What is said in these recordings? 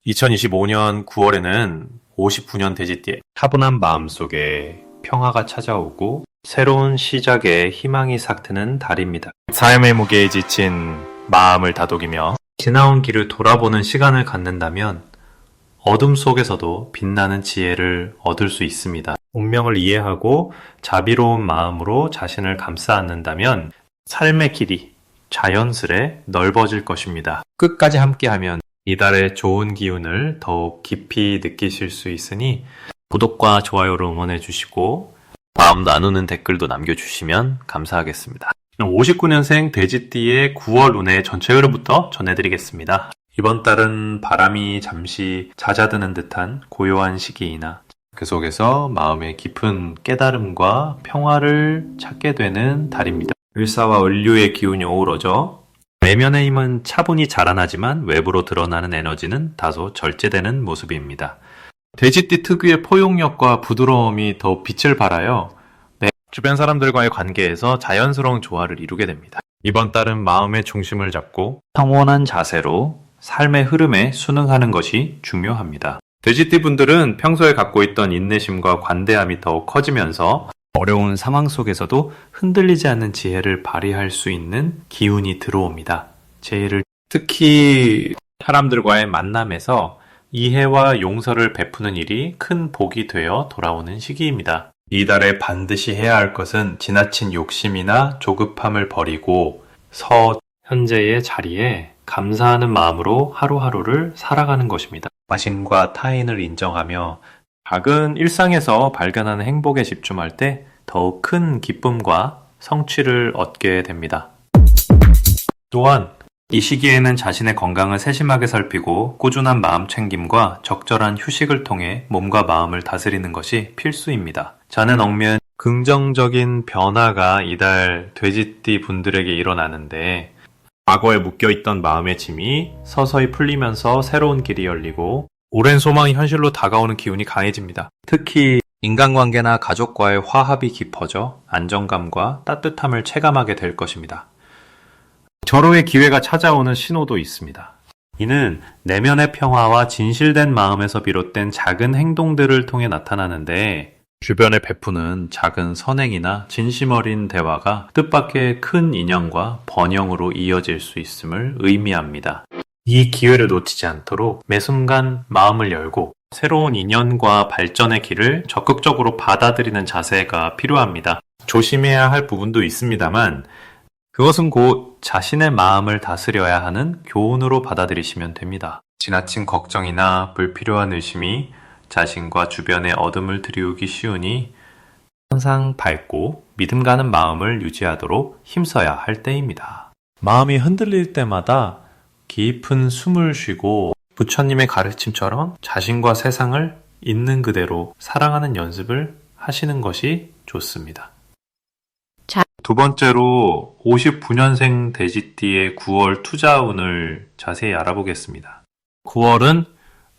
2025년 9월에는 59년 돼지띠의 차분한 마음속에 평화가 찾아오고 새로운 시작에 희망이 삭트는 달입니다. 삶의 무게에 지친 마음을 다독이며 지나온 길을 돌아보는 시간을 갖는다면 어둠 속에서도 빛나는 지혜를 얻을 수 있습니다. 운명을 이해하고 자비로운 마음으로 자신을 감싸 안는다면 삶의 길이 자연스레 넓어질 것입니다. 끝까지 함께하면 이달의 좋은 기운을 더욱 깊이 느끼실 수 있으니 구독과 좋아요를 응원해 주시고 마음 나누는 댓글도 남겨주시면 감사하겠습니다. 59년생 돼지띠의 9월 운의 전체 흐름부터 전해드리겠습니다. 이번 달은 바람이 잠시 잦아드는 듯한 고요한 시기이나 그 속에서 마음의 깊은 깨달음과 평화를 찾게 되는 달입니다. 을사와 을류의 기운이 어우러져 내면의 힘은 차분히 자라나지만 외부로 드러나는 에너지는 다소 절제되는 모습입니다. 돼지띠 특유의 포용력과 부드러움이 더욱 빛을 발하여 주변 사람들과의 관계에서 자연스러운 조화를 이루게 됩니다. 이번 달은 마음의 중심을 잡고 평온한 자세로 삶의 흐름에 순응하는 것이 중요합니다. 돼지띠 분들은 평소에 갖고 있던 인내심과 관대함이 더욱 커지면서 어려운 상황 속에서도 흔들리지 않는 지혜를 발휘할 수 있는 기운이 들어옵니다. 특히 사람들과의 만남에서 이해와 용서를 베푸는 일이 큰 복이 되어 돌아오는 시기입니다. 이달에 반드시 해야 할 것은 지나친 욕심이나 조급함을 버리고 현재의 자리에 감사하는 마음으로 하루하루를 살아가는 것입니다. 자신과 타인을 인정하며 작은 일상에서 발견하는 행복에 집중할 때 더욱 큰 기쁨과 성취를 얻게 됩니다. 또한 이 시기에는 자신의 건강을 세심하게 살피고 꾸준한 마음 챙김과 적절한 휴식을 통해 몸과 마음을 다스리는 것이 필수입니다. 자는 얽매인 긍정적인 변화가 이달 돼지띠 분들에게 일어나는데 과거에 묶여있던 마음의 짐이 서서히 풀리면서 새로운 길이 열리고 오랜 소망이 현실로 다가오는 기운이 강해집니다. 특히 인간관계나 가족과의 화합이 깊어져 안정감과 따뜻함을 체감하게 될 것입니다. 절호의 기회가 찾아오는 신호도 있습니다. 이는 내면의 평화와 진실된 마음에서 비롯된 작은 행동들을 통해 나타나는데 주변에 베푸는 작은 선행이나 진심 어린 대화가 뜻밖의 큰 인연과 번영으로 이어질 수 있음을 의미합니다. 이 기회를 놓치지 않도록 매 순간 마음을 열고 새로운 인연과 발전의 길을 적극적으로 받아들이는 자세가 필요합니다. 조심해야 할 부분도 있습니다만 그것은 곧 자신의 마음을 다스려야 하는 교훈으로 받아들이시면 됩니다. 지나친 걱정이나 불필요한 의심이 자신과 주변의 어둠을 들이우기 쉬우니 항상 밝고 믿음 가는 마음을 유지하도록 힘써야 할 때입니다. 마음이 흔들릴 때마다 깊은 숨을 쉬고 부처님의 가르침처럼 자신과 세상을 있는 그대로 사랑하는 연습을 하시는 것이 좋습니다. 두 번째로 59년생 돼지띠의 9월 투자운을 자세히 알아보겠습니다. 9월은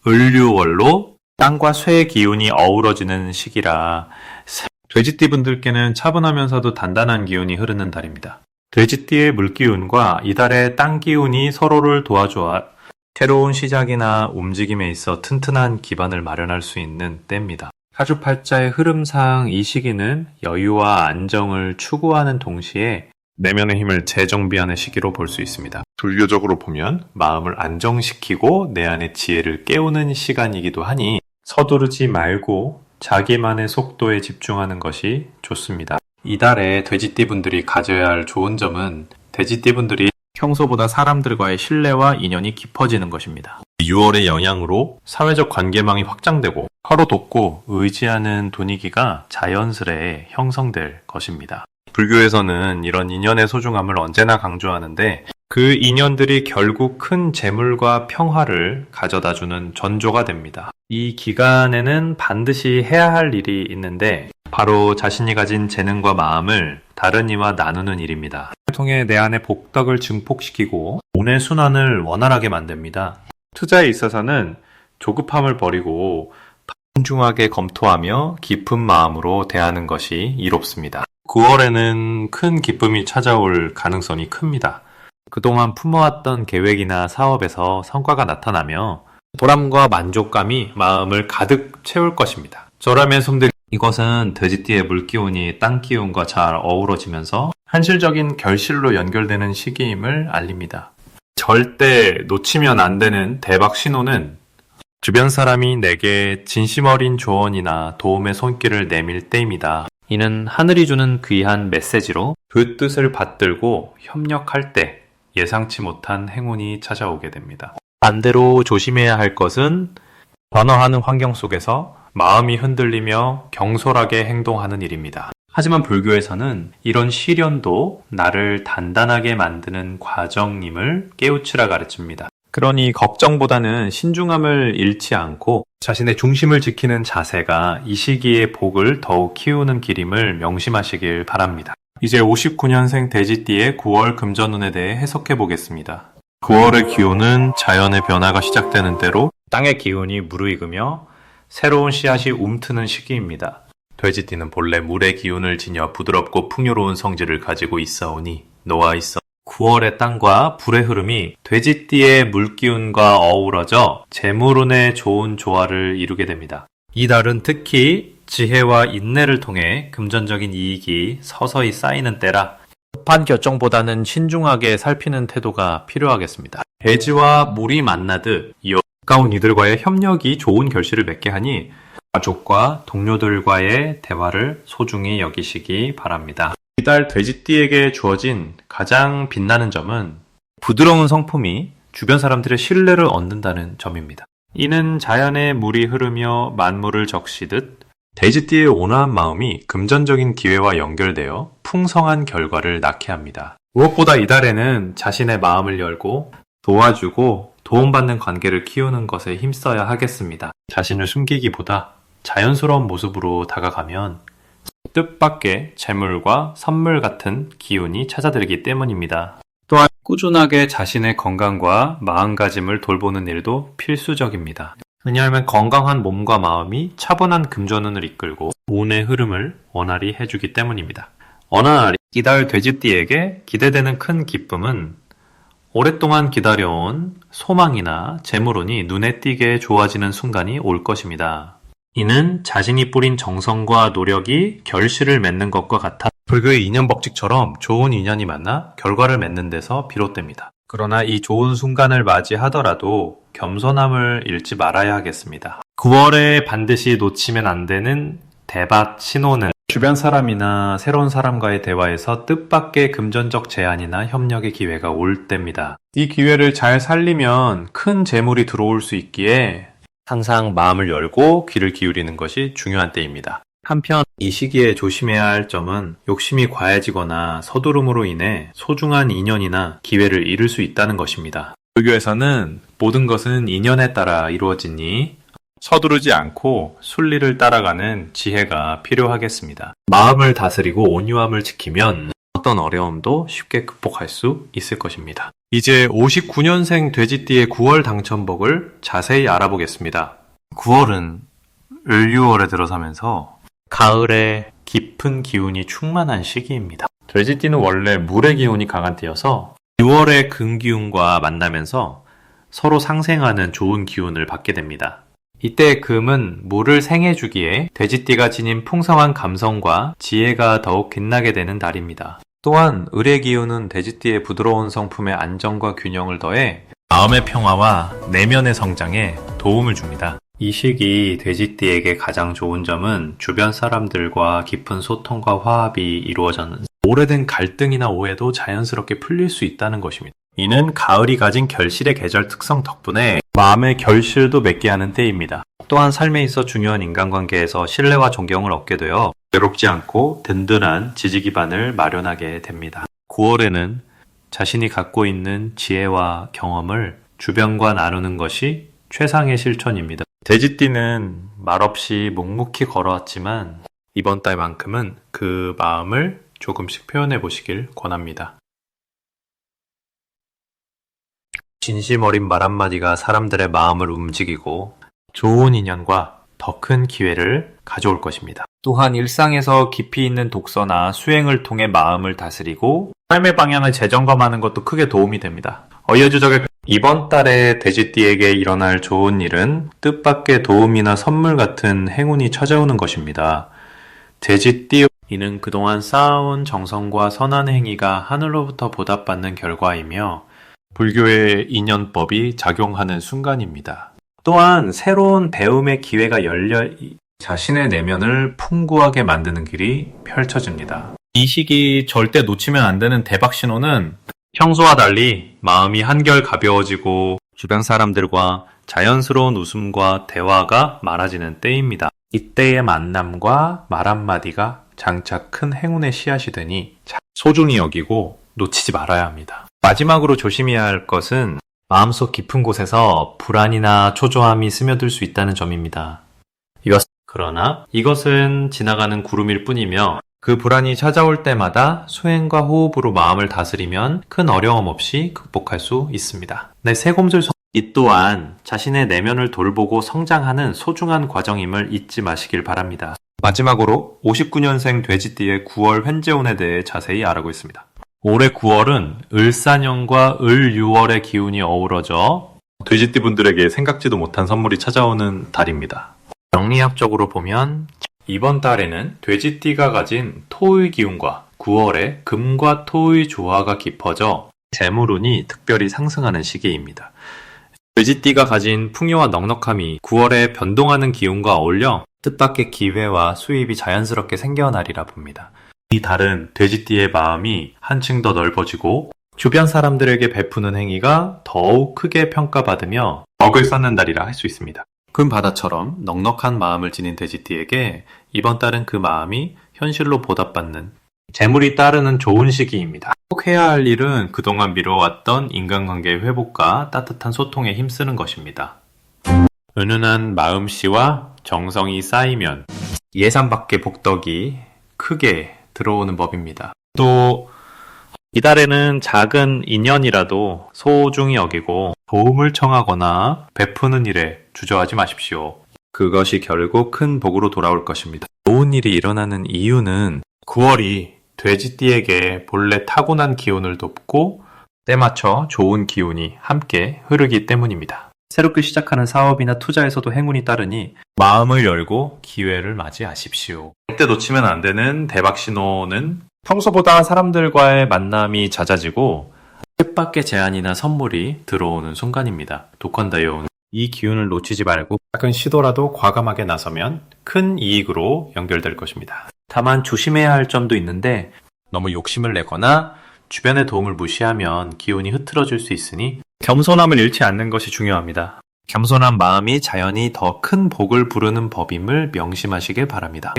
을류월로 땅과 쇠의 기운이 어우러지는 시기라 돼지띠 분들께는 차분하면서도 단단한 기운이 흐르는 달입니다. 돼지띠의 물기운과 이달의 땅 기운이 서로를 도와줘 새로운 시작이나 움직임에 있어 튼튼한 기반을 마련할 수 있는 때입니다. 사주팔자의 흐름상 이 시기는 여유와 안정을 추구하는 동시에 내면의 힘을 재정비하는 시기로 볼 수 있습니다. 불교적으로 보면 마음을 안정시키고 내 안의 지혜를 깨우는 시간이기도 하니 서두르지 말고 자기만의 속도에 집중하는 것이 좋습니다. 이달에 돼지띠 분들이 가져야 할 좋은 점은 돼지띠 분들이 평소보다 사람들과의 신뢰와 인연이 깊어지는 것입니다. 6월의 영향으로 사회적 관계망이 확장되고 서로 돕고 의지하는 분위기가 자연스레 형성될 것입니다. 불교에서는 이런 인연의 소중함을 언제나 강조하는데 그 인연들이 결국 큰 재물과 평화를 가져다주는 전조가 됩니다. 이 기간에는 반드시 해야 할 일이 있는데 바로 자신이 가진 재능과 마음을 다른 이와 나누는 일입니다. 통해 내 안의 복덕을 증폭시키고 돈의 순환을 원활하게 만듭니다. 투자에 있어서는 조급함을 버리고 신중하게 검토하며 깊은 마음으로 대하는 것이 이롭습니다. 9월에는 큰 기쁨이 찾아올 가능성이 큽니다. 그동안 품어왔던 계획이나 사업에서 성과가 나타나며 보람과 만족감이 마음을 가득 채울 것입니다. 저라면 솜들 이것은 돼지띠의 물기운이 땅기운과 잘 어우러지면서 현실적인 결실로 연결되는 시기임을 알립니다. 절대 놓치면 안 되는 대박 신호는 주변 사람이 내게 진심 어린 조언이나 도움의 손길을 내밀 때입니다. 이는 하늘이 주는 귀한 메시지로 그 뜻을 받들고 협력할 때 예상치 못한 행운이 찾아오게 됩니다. 반대로 조심해야 할 것은 변화하는 환경 속에서 마음이 흔들리며 경솔하게 행동하는 일입니다. 하지만 불교에서는 이런 시련도 나를 단단하게 만드는 과정임을 깨우치라 가르칩니다. 그러니 걱정보다는 신중함을 잃지 않고 자신의 중심을 지키는 자세가 이 시기의 복을 더욱 키우는 길임을 명심하시길 바랍니다. 이제 59년생 돼지띠의 9월 금전운에 대해 해석해 보겠습니다. 9월의 기운은 자연의 변화가 시작되는 때로 땅의 기운이 무르익으며 새로운 씨앗이 움트는 시기입니다. 돼지띠는 본래 물의 기운을 지녀 부드럽고 풍요로운 성질을 가지고 있사오니 노아 있어 9월의 땅과 불의 흐름이 돼지띠의 물기운과 어우러져 재물운의 좋은 조화를 이루게 됩니다. 이 달은 특히 지혜와 인내를 통해 금전적인 이익이 서서히 쌓이는 때라 급한 결정보다는 신중하게 살피는 태도가 필요하겠습니다. 대지와 물이 만나듯 이어 가까운 이들과의 협력이 좋은 결실을 맺게 하니 가족과 동료들과의 대화를 소중히 여기시기 바랍니다. 이달 돼지띠에게 주어진 가장 빛나는 점은 부드러운 성품이 주변 사람들의 신뢰를 얻는다는 점입니다. 이는 자연의 물이 흐르며 만물을 적시듯 돼지띠의 온화한 마음이 금전적인 기회와 연결되어 풍성한 결과를 낳게 합니다. 무엇보다 이달에는 자신의 마음을 열고 도와주고 도움받는 관계를 키우는 것에 힘써야 하겠습니다. 자신을 숨기기보다 자연스러운 모습으로 다가가면 뜻밖의 재물과 선물 같은 기운이 찾아들기 때문입니다. 또한 꾸준하게 자신의 건강과 마음가짐을 돌보는 일도 필수적입니다. 왜냐하면 건강한 몸과 마음이 차분한 금전운을 이끌고 운의 흐름을 원활히 해주기 때문입니다. 어느 날 이달 돼지띠에게 기대되는 큰 기쁨은 오랫동안 기다려온 소망이나 재물운이 눈에 띄게 좋아지는 순간이 올 것입니다. 이는 자신이 뿌린 정성과 노력이 결실을 맺는 것과 같아 불교의 인연법칙처럼 좋은 인연이 만나 결과를 맺는 데서 비롯됩니다. 그러나 이 좋은 순간을 맞이하더라도 겸손함을 잃지 말아야 하겠습니다. 9월에 반드시 놓치면 안 되는 대박 신호는 주변 사람이나 새로운 사람과의 대화에서 뜻밖의 금전적 제안이나 협력의 기회가 올 때입니다. 이 기회를 잘 살리면 큰 재물이 들어올 수 있기에 항상 마음을 열고 귀를 기울이는 것이 중요한 때입니다. 한편 이 시기에 조심해야 할 점은 욕심이 과해지거나 서두름으로 인해 소중한 인연이나 기회를 잃을 수 있다는 것입니다. 불교에서는 모든 것은 인연에 따라 이루어지니 서두르지 않고 순리를 따라가는 지혜가 필요하겠습니다. 마음을 다스리고 온유함을 지키면 어떤 어려움도 쉽게 극복할 수 있을 것입니다. 이제 59년생 돼지띠의 9월 당첨복을 자세히 알아보겠습니다. 9월은 을유월에 들어서면서 가을에 깊은 기운이 충만한 시기입니다. 돼지띠는 원래 물의 기운이 강한 띠여서 6월의 금기운과 만나면서 서로 상생하는 좋은 기운을 받게 됩니다. 이때 금은 물을 생해주기에 돼지띠가 지닌 풍성한 감성과 지혜가 더욱 빛나게 되는 달입니다. 또한 을의 기운은 돼지띠의 부드러운 성품의 안정과 균형을 더해 마음의 평화와 내면의 성장에 도움을 줍니다. 이 시기 돼지띠에게 가장 좋은 점은 주변 사람들과 깊은 소통과 화합이 이루어졌는 오래된 갈등이나 오해도 자연스럽게 풀릴 수 있다는 것입니다. 이는 가을이 가진 결실의 계절 특성 덕분에 마음의 결실도 맺게 하는 때입니다. 또한 삶에 있어 중요한 인간관계에서 신뢰와 존경을 얻게 되어 외롭지 않고 든든한 지지 기반을 마련하게 됩니다. 9월에는 자신이 갖고 있는 지혜와 경험을 주변과 나누는 것이 최상의 실천입니다. 돼지띠는 말없이 묵묵히 걸어왔지만 이번 달만큼은 그 마음을 조금씩 표현해 보시길 권합니다. 진심 어린 말 한마디가 사람들의 마음을 움직이고 좋은 인연과 더 큰 기회를 가져올 것입니다. 또한 일상에서 깊이 있는 독서나 수행을 통해 마음을 다스리고 삶의 방향을 재점검하는 것도 크게 도움이 됩니다. 어이어주적의 이번 달에 돼지띠에게 일어날 좋은 일은 뜻밖의 도움이나 선물 같은 행운이 찾아오는 것입니다. 돼지띠, 이는 그동안 쌓아온 정성과 선한 행위가 하늘로부터 보답받는 결과이며 불교의 인연법이 작용하는 순간입니다. 또한 새로운 배움의 기회가 열려 자신의 내면을 풍부하게 만드는 길이 펼쳐집니다. 이 시기 절대 놓치면 안 되는 대박 신호는 평소와 달리 마음이 한결 가벼워지고 주변 사람들과 자연스러운 웃음과 대화가 많아지는 때입니다. 이때의 만남과 말 한마디가 장차 큰 행운의 씨앗이 되니 소중히 여기고 놓치지 말아야 합니다. 마지막으로 조심해야 할 것은 마음속 깊은 곳에서 불안이나 초조함이 스며들 수 있다는 점입니다. 그러나 이것은 지나가는 구름일 뿐이며 그 불안이 찾아올 때마다 수행과 호흡으로 마음을 다스리면 큰 어려움 없이 극복할 수 있습니다. 이 또한 자신의 내면을 돌보고 성장하는 소중한 과정임을 잊지 마시길 바랍니다. 마지막으로 59년생 돼지띠의 9월 현재운에 대해 자세히 알아보겠습니다. 올해 9월은 을사년과 을유월의 기운이 어우러져 돼지띠 분들에게 생각지도 못한 선물이 찾아오는 달입니다. 명리학적으로 보면 이번 달에는 돼지띠가 가진 토의 기운과 9월에 금과 토의 조화가 깊어져 재물운이 특별히 상승하는 시기입니다. 돼지띠가 가진 풍요와 넉넉함이 9월에 변동하는 기운과 어울려 뜻밖의 기회와 수입이 자연스럽게 생겨나리라 봅니다. 이 달은 돼지띠의 마음이 한층 더 넓어지고 주변 사람들에게 베푸는 행위가 더욱 크게 평가받으며 덕을 쌓는 달이라 할 수 있습니다. 큰 바다처럼 넉넉한 마음을 지닌 돼지띠에게 이번 달은 그 마음이 현실로 보답받는 재물이 따르는 좋은 시기입니다. 꼭 해야 할 일은 그동안 미뤄왔던 인간관계의 회복과 따뜻한 소통에 힘쓰는 것입니다. 은은한 마음씨와 정성이 쌓이면 예산 밖의 복덕이 크게 들어오는 법입니다. 또 이달에는 작은 인연이라도 소중히 여기고 도움을 청하거나 베푸는 일에 주저하지 마십시오. 그것이 결국 큰 복으로 돌아올 것입니다. 좋은 일이 일어나는 이유는 9월이 돼지띠에게 본래 타고난 기운을 돕고 때맞춰 좋은 기운이 함께 흐르기 때문입니다. 새롭게 시작하는 사업이나 투자에서도 행운이 따르니 마음을 열고 기회를 맞이하십시오. 절대 놓치면 안 되는 대박 신호는 평소보다 사람들과의 만남이 잦아지고 뜻밖의 제안이나 선물이 들어오는 순간입니다. 독한다이온, 이 기운을 놓치지 말고 작은 시도라도 과감하게 나서면 큰 이익으로 연결될 것입니다. 다만 조심해야 할 점도 있는데 너무 욕심을 내거나 주변의 도움을 무시하면 기운이 흐트러질 수 있으니 겸손함을 잃지 않는 것이 중요합니다. 겸손한 마음이 자연히 더 큰 복을 부르는 법임을 명심하시길 바랍니다.